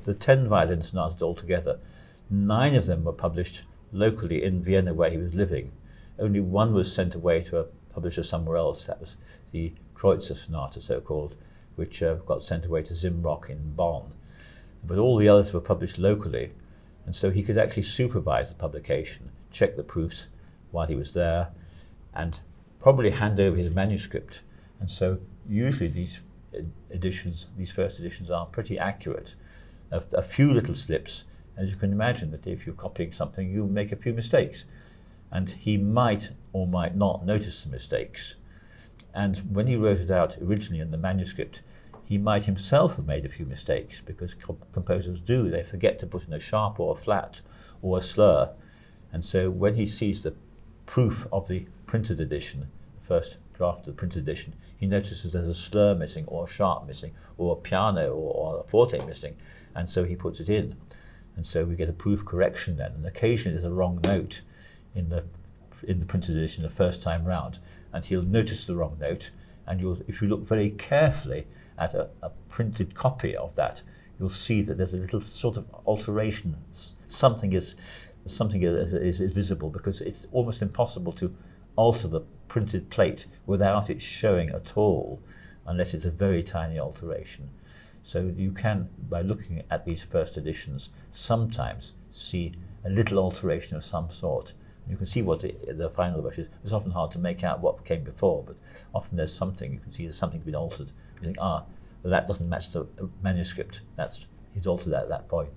the 10 violin sonatas altogether, 9 of them were published locally in Vienna where he was living. Only one was sent away to a publisher somewhere else. That was the Kreutzer Sonata, so-called, which got sent away to Zimrock in Bonn. But all the others were published locally, and so he could actually supervise the publication, check the proofs while he was there, and probably hand over his manuscript. And so usually these first editions are pretty accurate. A few little slips, as you can imagine that if you're copying something, you make a few mistakes. And he might or might not notice the mistakes. And when he wrote it out originally in the manuscript, he might himself have made a few mistakes, because composers do. They forget to put in a sharp or a flat or a slur. And so when he sees the proof of the printed edition, the first draft of the printed edition, he notices there's a slur missing or a sharp missing or a piano or a forte missing. And so he puts it in. And so we get a proof correction then. And occasionally there's a wrong note in the printed edition the first time round, and he'll notice the wrong note, and if you look very carefully at a printed copy of that, you'll see that there's a little sort of alteration. Something is visible, because it's almost impossible to alter the printed plate without it showing at all, unless it's a very tiny alteration. So you can, by looking at these first editions, sometimes see a little alteration of some sort. You can see what the final version is. It's often hard to make out what came before, but often there's something, you can see there's something been altered. You think, well, that doesn't match the manuscript. He's altered that at that point.